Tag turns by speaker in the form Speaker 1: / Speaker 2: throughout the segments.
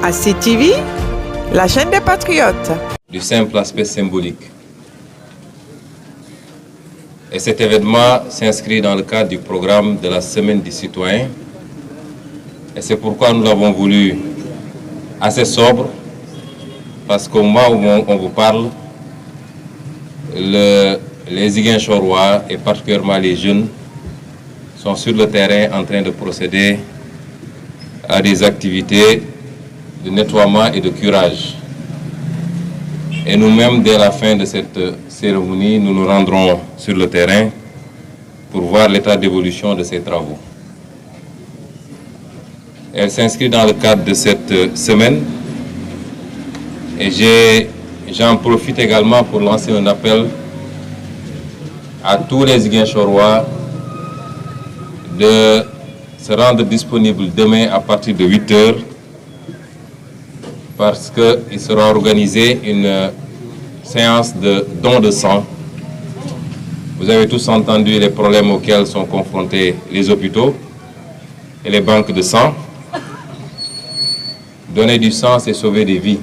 Speaker 1: ACTV, la chaîne des patriotes.
Speaker 2: Du simple aspect symbolique. Et cet événement s'inscrit dans le cadre du programme de la Semaine du Citoyen. Et c'est pourquoi nous l'avons voulu assez sobre, parce qu'au moment où on vous parle, les Ziguinchorois et particulièrement les jeunes sont sur le terrain en train de procéder à des activités de nettoiement et de curage. Et nous-mêmes, dès la fin de cette cérémonie, nous nous rendrons sur le terrain pour voir l'état d'évolution de ces travaux. Elle s'inscrit dans le cadre de cette semaine et j'en profite également pour lancer un appel à tous les Ziguinchorois de se rendre disponibles demain à partir de 8 h parce qu'il sera organisé une séance de don de sang. Vous avez tous entendu les problèmes auxquels sont confrontés les hôpitaux et les banques de sang. Donner du sang, c'est sauver des vies.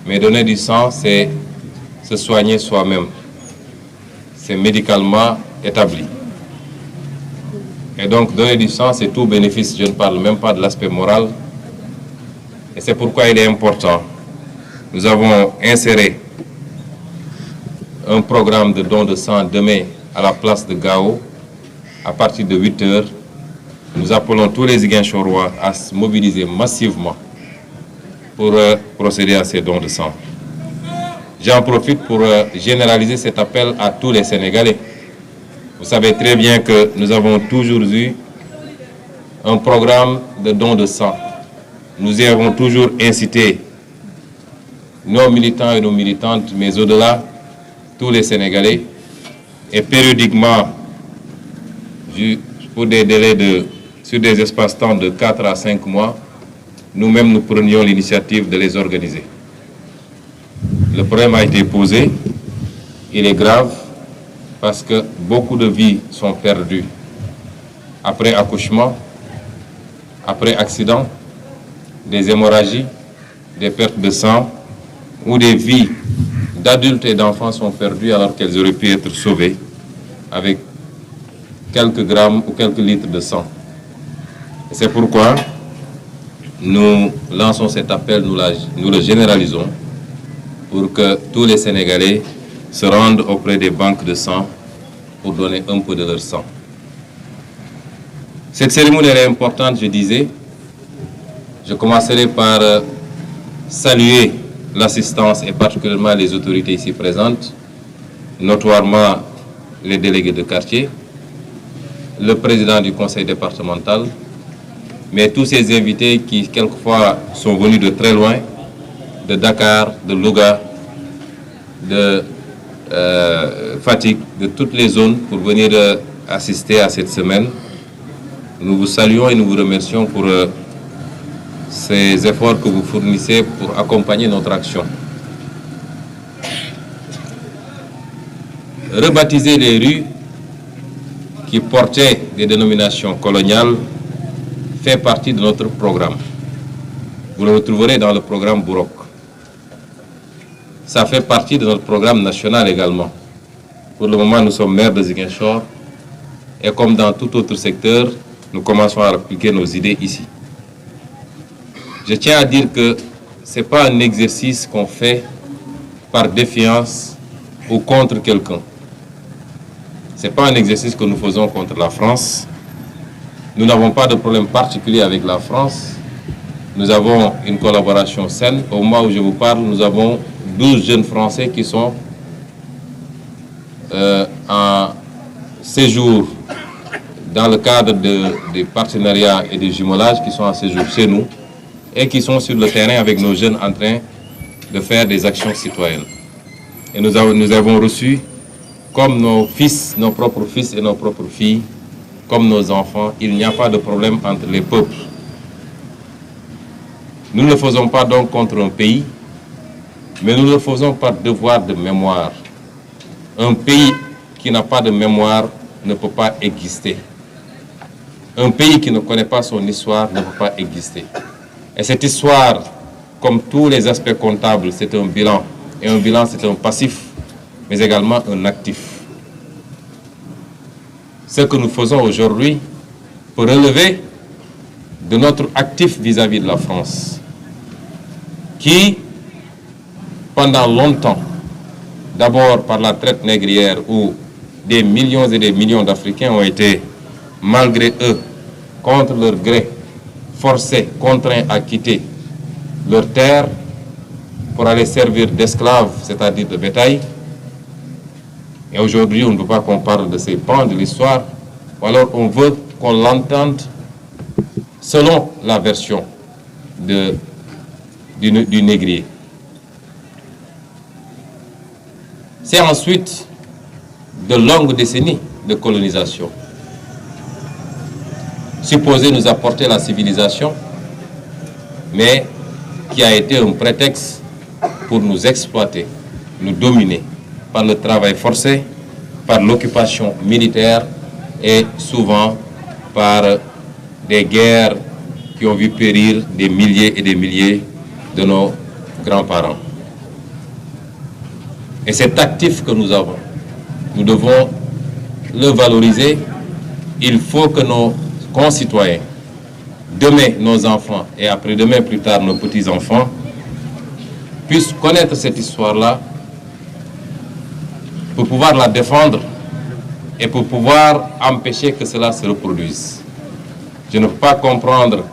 Speaker 2: Mais donner du sang, c'est se soigner soi-même. C'est médicalement établi. Et donc, donner du sang, c'est tout bénéfice. Je ne parle même pas de l'aspect moral. Et c'est pourquoi il est important. Nous avons inséré un programme de don de sang demain à la place de Gao à partir de 8 h. Nous appelons tous les Ziguinchorois à se mobiliser massivement pour procéder à ces dons de sang. J'en profite pour généraliser cet appel à tous les Sénégalais. Vous savez très bien que nous avons toujours eu un programme de don de sang. Nous y avons toujours incité nos militants et nos militantes, mais au-delà, tous les Sénégalais. Et périodiquement, pour des délais sur des espaces-temps de 4 à 5 mois, nous-mêmes nous prenions l'initiative de les organiser. Le problème a été posé, il est grave, parce que beaucoup de vies sont perdues après accouchement, après accident, des hémorragies, des pertes de sang, ou des vies d'adultes et d'enfants sont perdues alors qu'elles auraient pu être sauvées avec quelques grammes ou quelques litres de sang. C'est pourquoi nous lançons cet appel, nous le généralisons pour que tous les Sénégalais se rendent auprès des banques de sang pour donner un peu de leur sang. Cette cérémonie est importante, je disais. Je commencerai par saluer l'assistance et particulièrement les autorités ici présentes, notoirement les délégués de quartier, le président du conseil départemental, mais tous ces invités qui quelquefois sont venus de très loin, de Dakar, de Louga, de Fatick, de toutes les zones pour venir assister à cette semaine. Nous vous saluons et nous vous remercions pour ces efforts que vous fournissez pour accompagner notre action. Rebaptiser les rues qui portaient des dénominations coloniales fait partie de notre programme. Vous le retrouverez dans le programme Bourok. Ça fait partie de notre programme national également. Pour le moment, nous sommes maires de Ziguinchor et comme dans tout autre secteur, nous commençons à appliquer nos idées ici. Je tiens à dire que ce n'est pas un exercice qu'on fait par défiance ou contre quelqu'un. Ce n'est pas un exercice que nous faisons contre la France. Nous n'avons pas de problème particulier avec la France. Nous avons une collaboration saine. Au moment où je vous parle, nous avons 12 jeunes Français qui sont en séjour dans le cadre des partenariats et des jumelages qui sont en séjour chez nous et qui sont sur le terrain avec nos jeunes en train de faire des actions citoyennes. Et nous avons reçu, comme nos fils, nos propres fils et nos propres filles, comme nos enfants, il n'y a pas de problème entre les peuples. Nous ne le faisons pas donc contre un pays, mais nous le faisons par devoir de mémoire. Un pays qui n'a pas de mémoire ne peut pas exister. Un pays qui ne connaît pas son histoire ne peut pas exister. Et cette histoire, comme tous les aspects comptables, c'est un bilan. Et un bilan, c'est un passif, mais également un actif. Ce que nous faisons aujourd'hui pour relever de notre actif vis-à-vis de la France, qui, pendant longtemps, d'abord par la traite négrière, où des millions et des millions d'Africains ont été, malgré eux, contre leur gré, forcés, contraints à quitter leur terre pour aller servir d'esclaves, c'est-à-dire de bétail. Et aujourd'hui, on ne veut pas qu'on parle de ces pans de l'histoire, ou alors on veut qu'on l'entende selon la version du négrier. C'est ensuite de longues décennies de colonisation, supposée nous apporter la civilisation, mais qui a été un prétexte pour nous exploiter, nous dominer par le travail forcé, par l'occupation militaire et souvent par des guerres qui ont vu périr des milliers et des milliers de nos grands-parents. Et cet actif que nous avons, nous devons le valoriser. Il faut que nos concitoyens, demain nos enfants et après-demain plus tard nos petits-enfants, puissent connaître cette histoire-là pour pouvoir la défendre et pour pouvoir empêcher que cela se reproduise. Je ne peux pas comprendre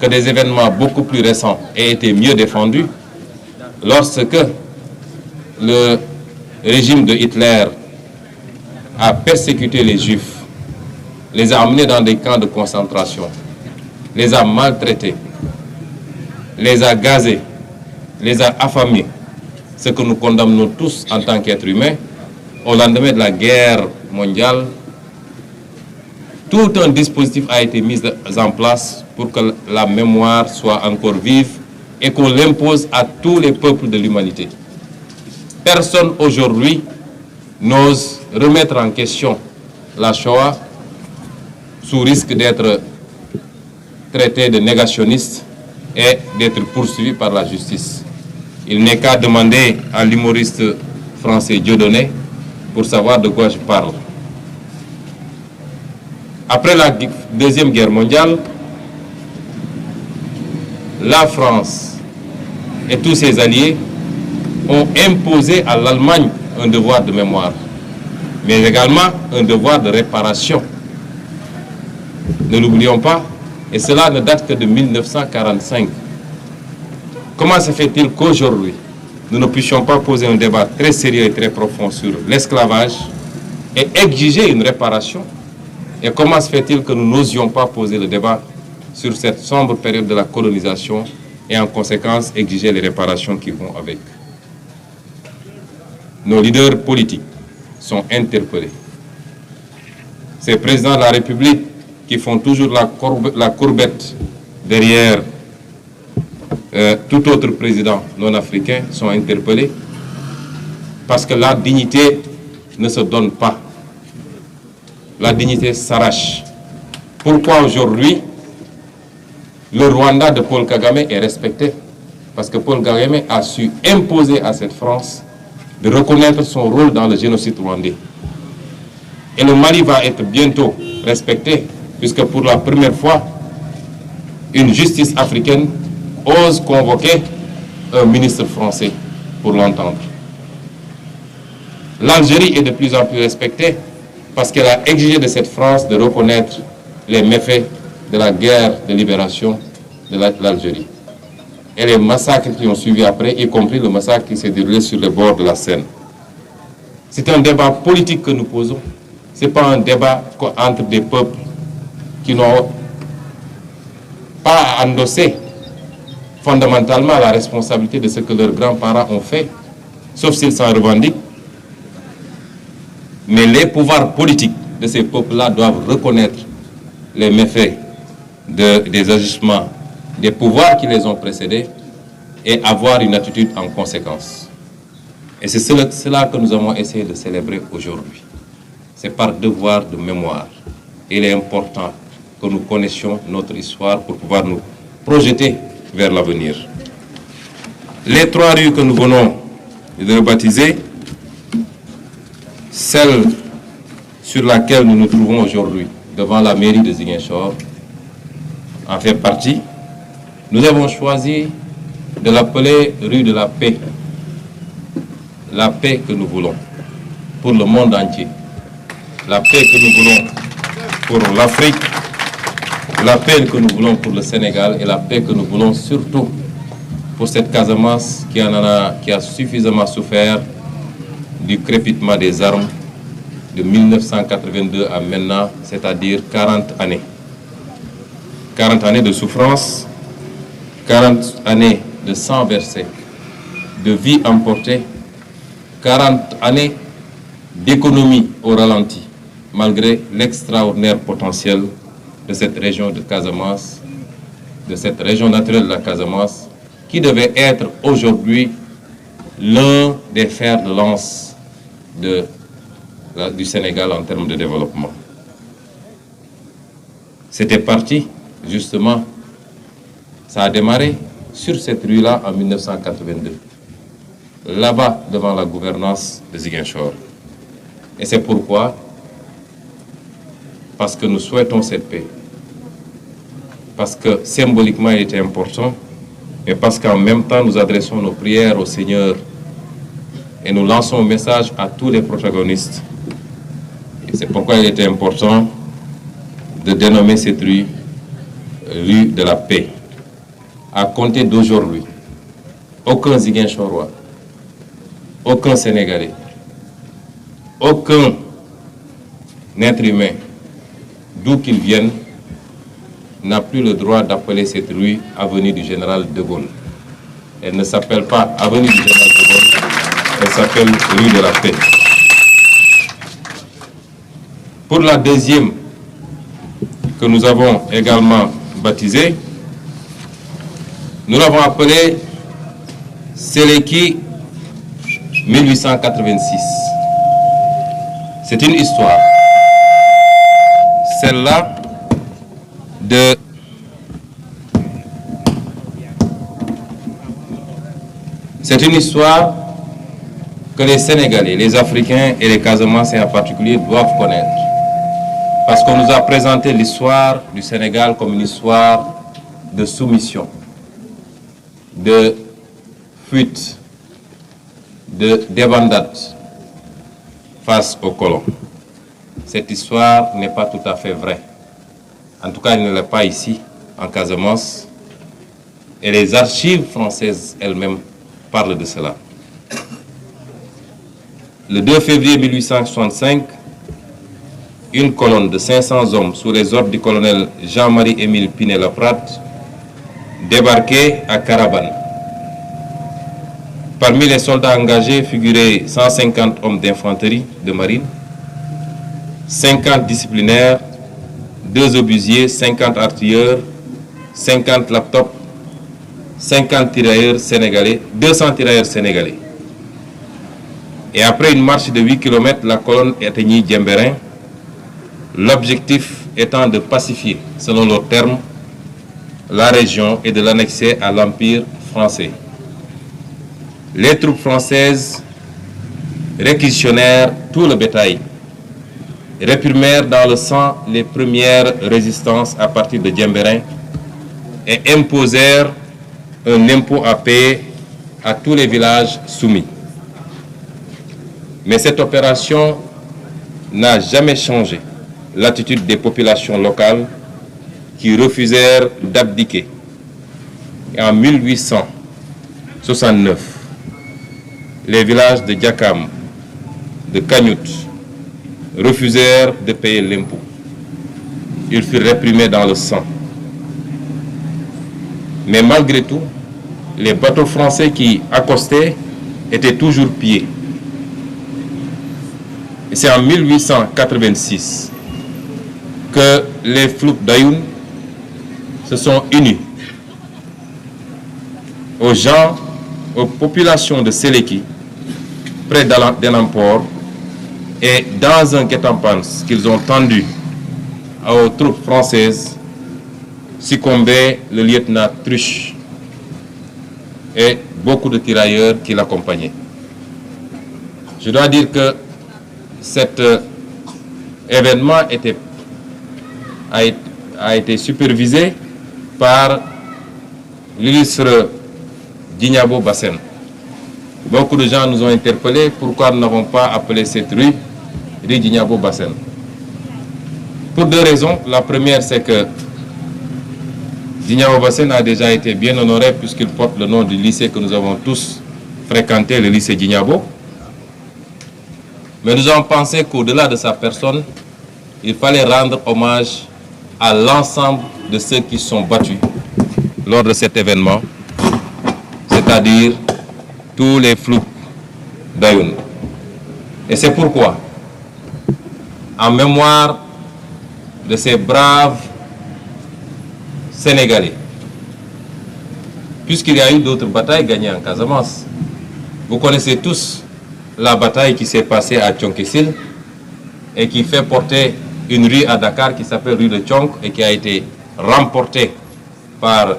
Speaker 2: que des événements beaucoup plus récents aient été mieux défendus lorsque le régime de Hitler a persécuté les Juifs, les a emmenés dans des camps de concentration, les a maltraités, les a gazés, les a affamés, ce que nous condamnons tous en tant qu'êtres humains. Au lendemain de la guerre mondiale, tout un dispositif a été mis en place pour que la mémoire soit encore vive et qu'on l'impose à tous les peuples de l'humanité. Personne aujourd'hui n'ose remettre en question la Shoah sous risque d'être traité de négationniste et d'être poursuivi par la justice. Il n'est qu'à demander à l'humoriste français Dieudonné pour savoir de quoi je parle. Après la Deuxième Guerre mondiale, la France et tous ses alliés ont imposé à l'Allemagne un devoir de mémoire, mais également un devoir de réparation. Ne l'oublions pas, et cela ne date que de 1945. Comment se fait-il qu'aujourd'hui, nous ne puissions pas poser un débat très sérieux et très profond sur l'esclavage et exiger une réparation? Et comment se fait-il que nous n'osions pas poser le débat sur cette sombre période de la colonisation et en conséquence exiger les réparations qui vont avec? Nos leaders politiques sont interpellés. Ces présidents de la République qui font toujours la courbette derrière tout autre président non africain sont interpellés parce que la dignité ne se donne pas. La dignité s'arrache. Pourquoi aujourd'hui le Rwanda de Paul Kagame est respecté? Parce que Paul Kagame a su imposer à cette France de reconnaître son rôle dans le génocide rwandais. Et le Mali va être bientôt respecté, puisque pour la première fois, une justice africaine ose convoquer un ministre français pour l'entendre. L'Algérie est de plus en plus respectée parce qu'elle a exigé de cette France de reconnaître les méfaits de la guerre de libération de l'Algérie. Et les massacres qui ont suivi après, y compris le massacre qui s'est déroulé sur les bords de la Seine. C'est un débat politique que nous posons. Ce n'est pas un débat entre des peuples qui n'ont pas endossé fondamentalement la responsabilité de ce que leurs grands-parents ont fait, sauf s'ils s'en revendiquent. Mais les pouvoirs politiques de ces peuples-là doivent reconnaître les méfaits des agissements des pouvoirs qui les ont précédés et avoir une attitude en conséquence. Et c'est cela que nous avons essayé de célébrer aujourd'hui. C'est par devoir de mémoire. Il est important que nous connaissions notre histoire pour pouvoir nous projeter vers l'avenir. Les 3 rues que nous venons de rebaptiser, celle sur laquelle nous nous trouvons aujourd'hui, devant la mairie de Ziguinchor, en fait partie. Nous avons choisi de l'appeler rue de la paix. La paix que nous voulons pour le monde entier. La paix que nous voulons pour l'Afrique, la paix que nous voulons pour le Sénégal et la paix que nous voulons surtout pour cette Casamance qui a suffisamment souffert du crépitement des armes de 1982 à maintenant, c'est-à-dire 40 années. 40 années de souffrance, 40 années de sang versé, de vie emportée, 40 années d'économie au ralenti, malgré l'extraordinaire potentiel de cette région de Casamance, de cette région naturelle de la Casamance, qui devait être aujourd'hui l'un des fers de lance du Sénégal en termes de développement. C'était parti, justement, ça a démarré sur cette rue-là en 1982, là-bas devant la gouvernance de Ziguinchor. Et c'est pourquoi, parce que nous souhaitons cette paix, parce que symboliquement il était important, mais parce qu'en même temps nous adressons nos prières au Seigneur et nous lançons un message à tous les protagonistes. Et c'est pourquoi il était important de dénommer cette rue rue de la paix. À compter d'aujourd'hui, aucun Ziguinchorois, aucun Sénégalais, aucun être humain, d'où qu'il vienne, n'a plus le droit d'appeler cette rue avenue du Général de Gaulle. Elle ne s'appelle pas avenue du Général de Gaulle, elle s'appelle rue de la paix. Pour la deuxième, que nous avons également baptisée, nous l'avons appelée Séléki 1886. C'est une histoire. Celle-là de c'est une histoire que les Sénégalais, les Africains et les Casamancés en particulier doivent connaître. Parce qu'on nous a présenté l'histoire du Sénégal comme une histoire de soumission, de fuite, de débandade face aux colons. Cette histoire n'est pas tout à fait vraie. En tout cas, elle ne l'est pas ici, en Casamance. Et les archives françaises elles-mêmes parlent de cela. Le 2 février 1865, une colonne de 500 hommes sous les ordres du colonel Jean-Marie-Émile Pinet-Laprade débarquait à Carabane. Parmi les soldats engagés figuraient 150 hommes d'infanterie de marine, 50 disciplinaires, 2 obusiers, 50 artilleurs, 50 laptops, 50 tirailleurs sénégalais, 200 tirailleurs sénégalais. Et après une marche de 8 km, la colonne atteignit Djembérin, l'objectif étant de pacifier, selon leurs termes, la région et de l'annexer à l'Empire français. Les troupes françaises réquisitionnèrent tout le bétail, réprimèrent dans le sang les premières résistances à partir de Djembérin et imposèrent un impôt à payer à tous les villages soumis. Mais cette opération n'a jamais changé l'attitude des populations locales qui refusèrent d'abdiquer. Et en 1869, les villages de Diakam, de Kagnout, refusèrent de payer l'impôt. Ils furent réprimés dans le sang. Mais malgré tout, les bateaux français qui accostaient étaient toujours pillés. Et c'est en 1886 que les floupes d'Ayoun se sont unis aux gens, aux populations de Séléki, près d'Enampor, et dans un guet-apens qu'ils ont tendu aux troupes françaises, succombait le lieutenant Truche, et beaucoup de tirailleurs qui l'accompagnaient. Je dois dire que cet événement a été supervisé par l'illustre Djignabo Bassène. Beaucoup de gens nous ont interpellés pourquoi nous n'avons pas appelé cette rue Djignabo Bassène. Pour deux raisons. La première, c'est que Djignabo Bassène a déjà été bien honoré puisqu'il porte le nom du lycée que nous avons tous fréquenté, le lycée Djignabo. Mais nous avons pensé qu'au-delà de sa personne, il fallait rendre hommage à l'ensemble de ceux qui sont battus lors de cet événement, c'est-à-dire tous les flouks d'Ayoun. Et c'est pourquoi, en mémoire de ces braves Sénégalais, puisqu'il y a eu d'autres batailles gagnées en Casamance, vous connaissez tous la bataille qui s'est passée à Thionck-Essyl et qui fait porter une rue à Dakar qui s'appelle rue de Thionck et qui a été remportée par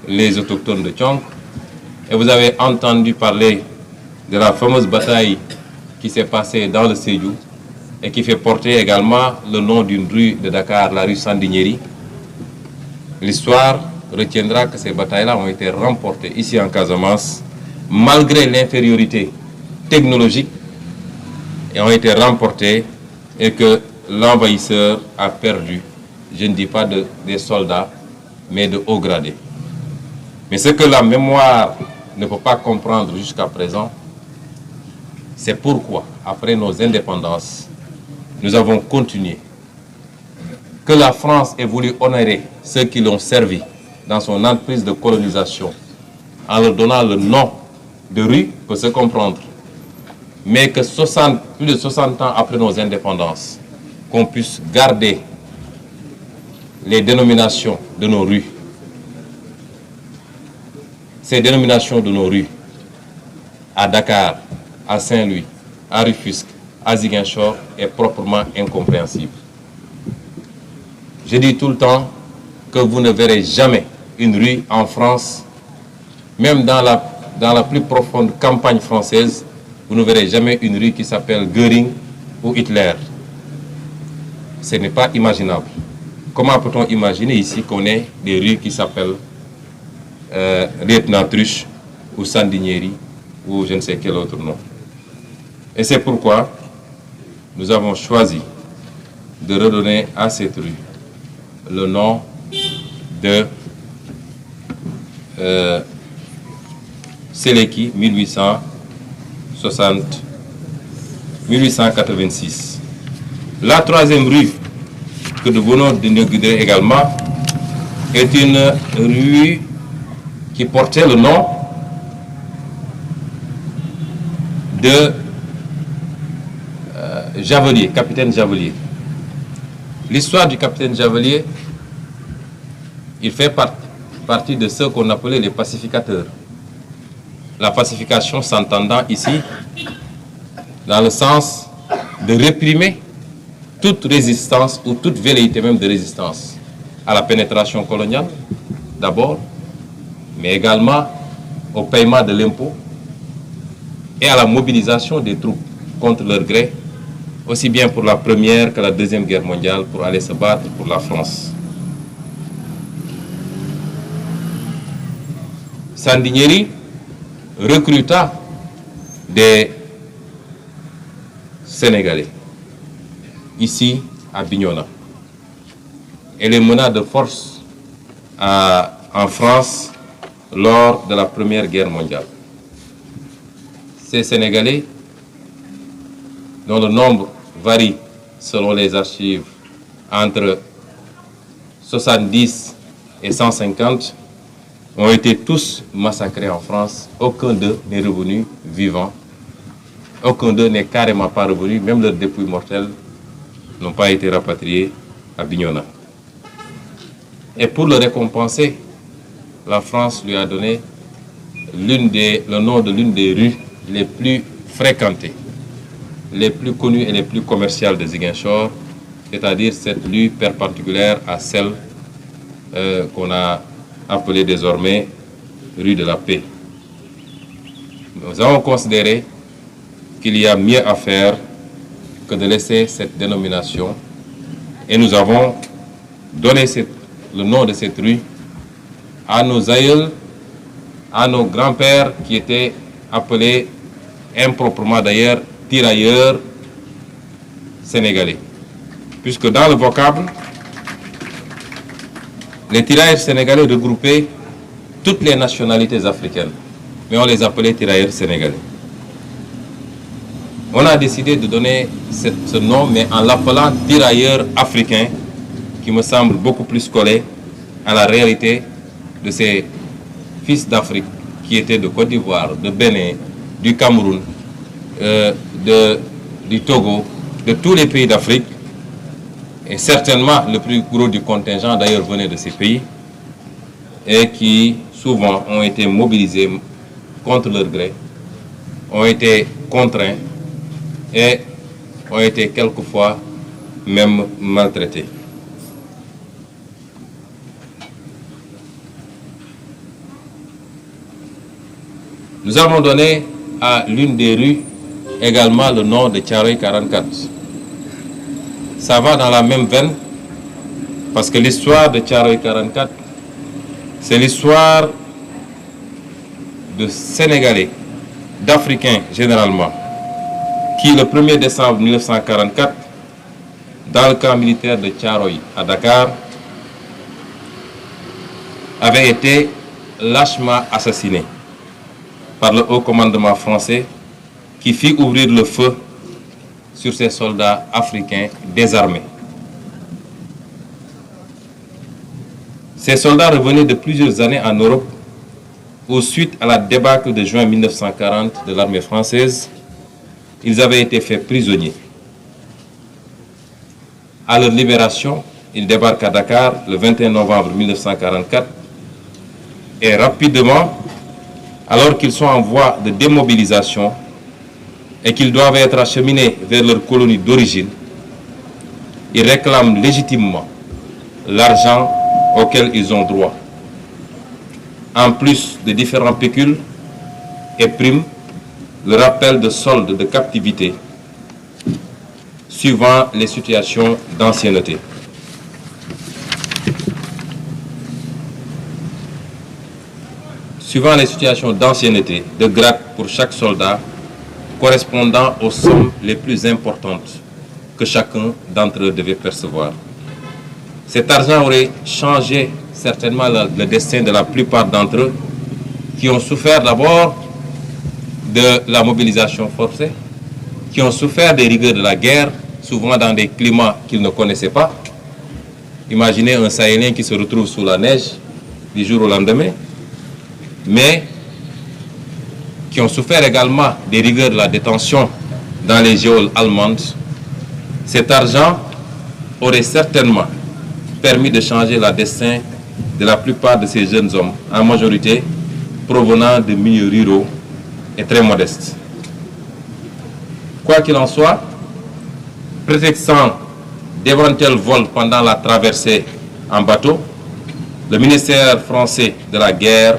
Speaker 2: les autochtones de Thionck. Et vous avez entendu parler de la fameuse bataille qui s'est passée dans le Sédhiou et qui fait porter également le nom d'une rue de Dakar, la rue Sandiniéry. L'histoire retiendra que ces batailles-là ont été remportées ici en Casamance malgré l'infériorité technologiques et ont été remportés et que l'envahisseur a perdu, je ne dis pas des soldats, mais de hauts gradés. Mais ce que la mémoire ne peut pas comprendre jusqu'à présent, c'est pourquoi, après nos indépendances, nous avons continué. Que la France ait voulu honorer ceux qui l'ont servi dans son entreprise de colonisation en leur donnant le nom de rue peut se comprendre. Mais que plus de 60 ans après nos indépendances, qu'on puisse garder les dénominations de nos rues. Ces dénominations de nos rues, à Dakar, à Saint-Louis, à Rufisque, à Ziguinchor, est proprement incompréhensible. Je dis tout le temps que vous ne verrez jamais une rue en France, même dans la plus profonde campagne française, vous ne verrez jamais une rue qui s'appelle Göring ou Hitler. Ce n'est pas imaginable. Comment peut-on imaginer ici qu'on ait des rues qui s'appellent Lieutenant Truche ou Sandiniéry ou je ne sais quel autre nom? Et c'est pourquoi nous avons choisi de redonner à cette rue le nom de Séléki 1886. La troisième rue que nous venons d'inaugurer également est une rue qui portait le nom de Javelier, capitaine Javelier. L'histoire du capitaine Javelier, il fait partie de ceux qu'on appelait les pacificateurs. La pacification s'entendant ici dans le sens de réprimer toute résistance ou toute velléité même de résistance à la pénétration coloniale, d'abord, mais également au paiement de l'impôt et à la mobilisation des troupes contre leur gré, aussi bien pour la Première que la Deuxième Guerre mondiale, pour aller se battre pour la France. Sandiniéry recruta des Sénégalais, ici à Bignona, et les mena de force en France lors de la Première Guerre mondiale. Ces Sénégalais, dont le nombre varie selon les archives entre 70 et 150, ont été tous massacrés en France. Aucun d'eux n'est revenu vivant. Aucun d'eux n'est carrément pas revenu. Même leurs dépouilles mortelles n'ont pas été rapatriés à Bignona. Et pour le récompenser, la France lui a donné le nom de l'une des rues les plus fréquentées, les plus connues et les plus commerciales de Ziguinchor, c'est-à-dire cette rue perpendiculaire à celle qu'on a appelée désormais rue de la Paix. Nous avons considéré qu'il y a mieux à faire que de laisser cette dénomination et nous avons donné le nom de cette rue à nos aïeuls, à nos grands-pères qui étaient appelés improprement d'ailleurs tirailleurs sénégalais. Puisque dans le vocable, les tirailleurs sénégalais regroupaient toutes les nationalités africaines, mais on les appelait tirailleurs sénégalais. On a décidé de donner ce nom, mais en l'appelant tirailleurs africains, qui me semble beaucoup plus collé à la réalité de ces fils d'Afrique qui étaient de Côte d'Ivoire, de Bénin, du Cameroun, du Togo, de tous les pays d'Afrique. Et certainement, le plus gros du contingent d'ailleurs venait de ces pays et qui souvent ont été mobilisés contre leur gré, ont été contraints et ont été quelquefois même maltraités. Nous avons donné à l'une des rues également le nom de Thiaroye 44. Ça va dans la même veine parce que l'histoire de Thiaroye 44, c'est l'histoire de Sénégalais, d'Africains généralement, qui le 1er décembre 1944, dans le camp militaire de Thiaroye à Dakar, avaient été lâchement assassinés par le haut commandement français qui fit ouvrir le feu sur ces soldats africains désarmés. Ces soldats revenaient de plusieurs années en Europe où, suite à la débâcle de juin 1940 de l'armée française, ils avaient été faits prisonniers. À leur libération, ils débarquent à Dakar le 21 novembre 1944 et rapidement, alors qu'ils sont en voie de démobilisation et qu'ils doivent être acheminés vers leur colonie d'origine, ils réclament légitimement l'argent auquel ils ont droit, en plus de différents pécules et primes, le rappel de soldes de captivité, suivant les situations d'ancienneté. Suivant les situations d'ancienneté, de grade pour chaque soldat, correspondant aux sommes les plus importantes que chacun d'entre eux devait percevoir. Cet argent aurait changé certainement le destin de la plupart d'entre eux qui ont souffert d'abord de la mobilisation forcée, qui ont souffert des rigueurs de la guerre, souvent dans des climats qu'ils ne connaissaient pas. Imaginez un Sahélien qui se retrouve sous la neige du jour au lendemain, mais qui ont souffert également des rigueurs de la détention dans les geôles allemandes. Cet argent aurait certainement permis de changer le destin de la plupart de ces jeunes hommes, en majorité provenant de milieux ruraux et très modestes. Quoi qu'il en soit, prétextant d'éventuels vols pendant la traversée en bateau, le ministère français de la guerre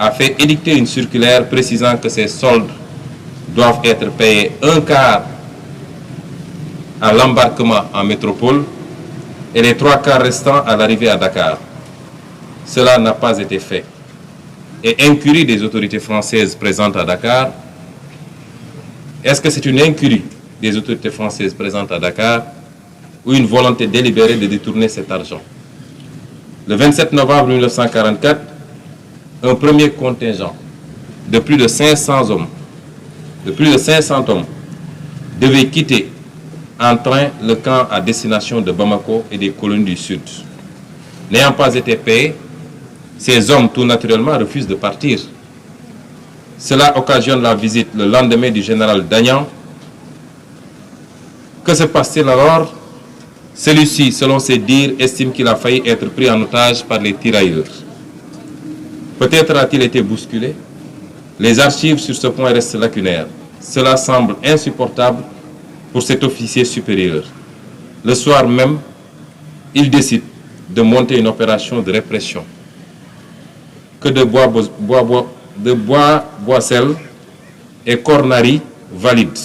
Speaker 2: a fait édicter une circulaire précisant que ces soldes doivent être payés un quart à l'embarquement en métropole et les 3 quarts restants à l'arrivée à Dakar. Cela n'a pas été fait. Et incurie des autorités françaises présentes à Dakar. Est-ce que c'est une incurie des autorités françaises présentes à Dakar ou une volonté délibérée de détourner cet argent? Le 27 novembre 1944, un premier contingent de plus de 500 hommes, devait quitter en train le camp à destination de Bamako et des colonies du Sud. N'ayant pas été payés, ces hommes tout naturellement refusent de partir. Cela occasionne la visite le lendemain du général Dagnan. Que se passe-t-il alors? Celui-ci, selon ses dires, estime qu'il a failli être pris en otage par les tirailleurs. Peut-être a-t-il été bousculé. Les archives sur ce point restent lacunaires. Cela semble insupportable pour cet officier supérieur. Le soir même, il décide de monter une opération de répression. Que de Boissel et Cornari valides,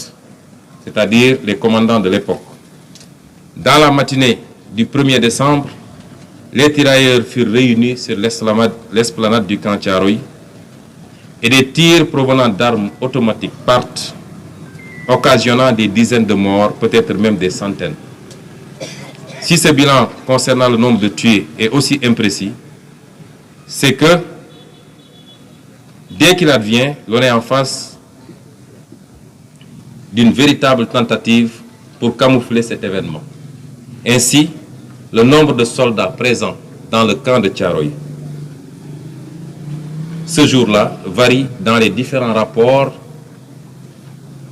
Speaker 2: c'est-à-dire les commandants de l'époque. Dans la matinée du 1er décembre, les tirailleurs furent réunis sur l'esplanade du camp Thiaroye et des tirs provenant d'armes automatiques partent, occasionnant des dizaines de morts, peut-être même des centaines. Si ce bilan concernant le nombre de tués est aussi imprécis, c'est que dès qu'il advient, l'on est en face d'une véritable tentative pour camoufler cet événement. Ainsi, le nombre de soldats présents dans le camp de Thiaroye ce jour-là varie dans les différents rapports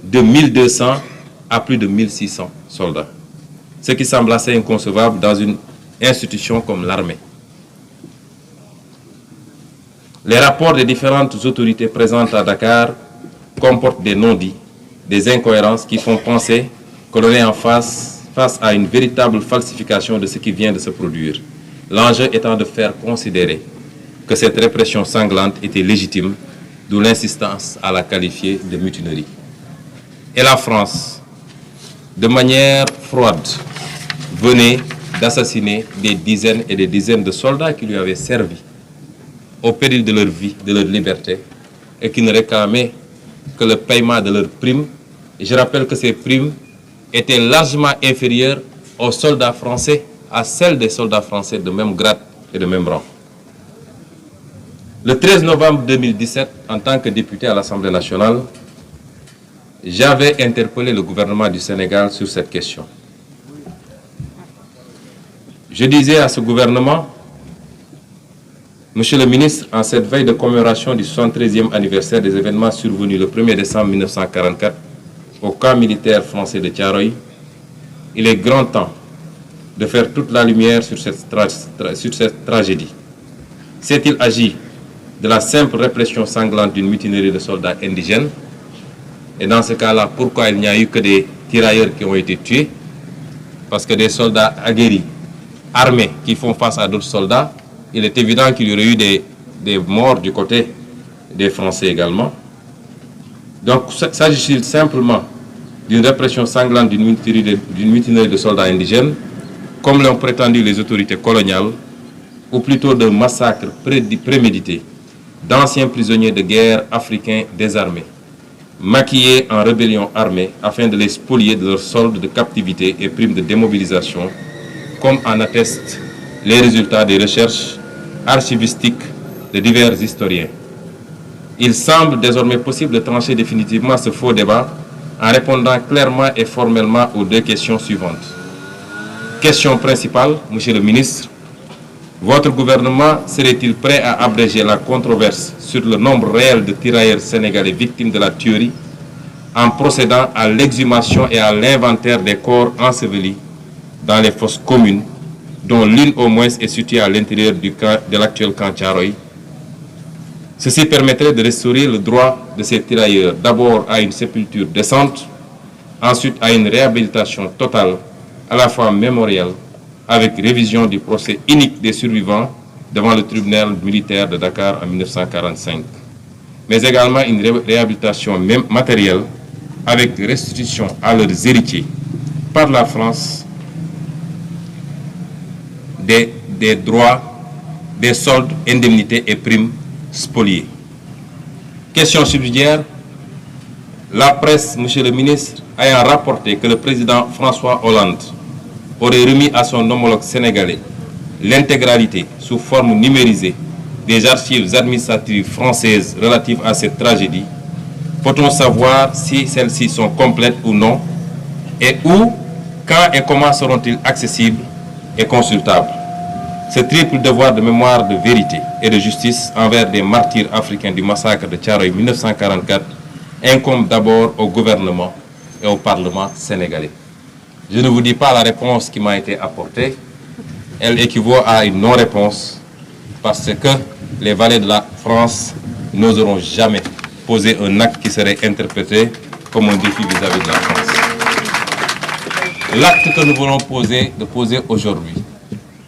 Speaker 2: de 1200 à plus de 1600 soldats, ce qui semble assez inconcevable dans une institution comme l'armée. Les rapports des différentes autorités présentes à Dakar comportent des non-dits, des incohérences qui font penser que l'on est en face à une véritable falsification de ce qui vient de se produire. L'enjeu étant de faire considérer que cette répression sanglante était légitime, d'où l'insistance à la qualifier de mutinerie. Et la France, de manière froide, venait d'assassiner des dizaines et des dizaines de soldats qui lui avaient servi au péril de leur vie, de leur liberté, et qui ne réclamaient que le paiement de leurs primes. Et je rappelle que ces primes étaient largement inférieures aux soldats français, à celles des soldats français de même grade et de même rang. Le 13 novembre 2017, en tant que député à l'Assemblée nationale, j'avais interpellé le gouvernement du Sénégal sur cette question. Je disais à ce gouvernement, Monsieur le ministre, en cette veille de commémoration du 73e anniversaire des événements survenus le 1er décembre 1944 au camp militaire français de Thiaroye, il est grand temps de faire toute la lumière sur cette tragédie. S'est-il agi de la simple répression sanglante d'une mutinerie de soldats indigènes? Et dans ce cas-là, pourquoi il n'y a eu que des tirailleurs qui ont été tués? Parce que des soldats aguerris, armés, qui font face à d'autres soldats, il est évident qu'il y aurait eu des morts du côté des Français également. Donc, s'agit-il simplement d'une répression sanglante d'une mutinerie de soldats indigènes, comme l'ont prétendu les autorités coloniales, ou plutôt d'un massacre prémédité d'anciens prisonniers de guerre africains désarmés, maquillés en rébellion armée afin de les spolier de leurs soldes de captivité et primes de démobilisation, comme en attestent les résultats des recherches archivistiques de divers historiens. Il semble désormais possible de trancher définitivement ce faux débat en répondant clairement et formellement aux deux questions suivantes. Question principale, Monsieur le ministre, votre gouvernement serait-il prêt à abréger la controverse sur le nombre réel de tirailleurs sénégalais victimes de la tuerie en procédant à l'exhumation et à l'inventaire des corps ensevelis dans les fosses communes, dont l'une au moins est située à l'intérieur de l'actuel camp Thiaroye? Ceci permettrait de restaurer le droit de ces tirailleurs, d'abord à une sépulture décente, ensuite à une réhabilitation totale, à la fois mémorielle, avec révision du procès unique des survivants devant le tribunal militaire de Dakar en 1945, mais également une réhabilitation même matérielle avec restitution à leurs héritiers par la France des droits, des soldes, indemnités et primes spoliés. Question subsidiaire, la presse, Monsieur le ministre, ayant rapporté que le président François Hollande aurait remis à son homologue sénégalais l'intégralité sous forme numérisée des archives administratives françaises relatives à cette tragédie, peut-on savoir si celles-ci sont complètes ou non, et où, quand et comment seront-ils accessibles et consultables? Ce triple devoir de mémoire, de vérité et de justice envers des martyrs africains du massacre de Thiaroye 1944 incombe d'abord au gouvernement et au Parlement sénégalais. Je ne vous dis pas la réponse qui m'a été apportée, elle équivaut à une non-réponse parce que les valets de la France n'oseront jamais poser un acte qui serait interprété comme un défi vis-à-vis de la France. L'acte que nous voulons poser aujourd'hui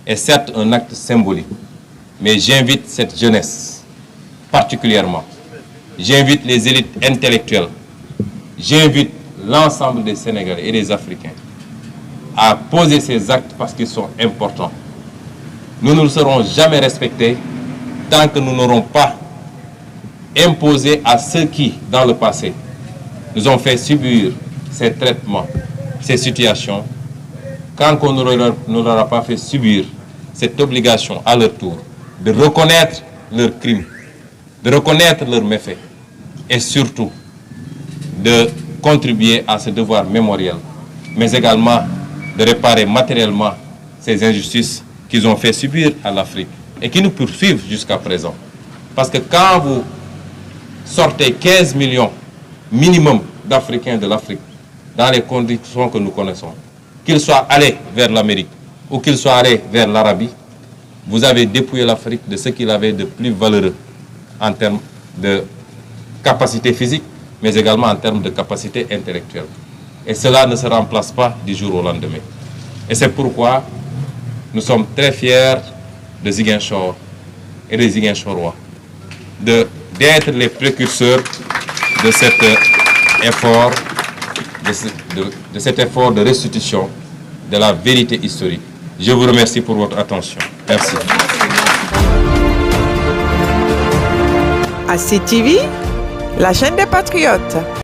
Speaker 2: est certes un acte symbolique, mais j'invite cette jeunesse particulièrement, j'invite les élites intellectuelles J'invite l'ensemble des Sénégalais et des Africains à poser ces actes parce qu'ils sont importants. Nous ne serons jamais respectés tant que nous n'aurons pas imposé à ceux qui, dans le passé, nous ont fait subir ces traitements, ces situations, quand on ne leur a pas fait subir cette obligation à leur tour de reconnaître leurs crimes, de reconnaître leurs méfaits et surtout de contribuer à ce devoir mémoriel, mais également de réparer matériellement ces injustices qu'ils ont fait subir à l'Afrique et qui nous poursuivent jusqu'à présent. Parce que quand vous sortez 15 millions minimum d'Africains de l'Afrique dans les conditions que nous connaissons, qu'ils soient allés vers l'Amérique ou qu'ils soient allés vers l'Arabie, vous avez dépouillé l'Afrique de ce qu'il avait de plus valeureux en termes de capacité physique, mais également en termes de capacité intellectuelle. Et cela ne se remplace pas du jour au lendemain. Et c'est pourquoi nous sommes très fiers de Ziguinchor et des Ziguinchorois d'être les précurseurs de cet effort, de cet effort de restitution de la vérité historique. Je vous remercie pour votre attention. Merci.
Speaker 1: À CTV, la chaîne des patriotes.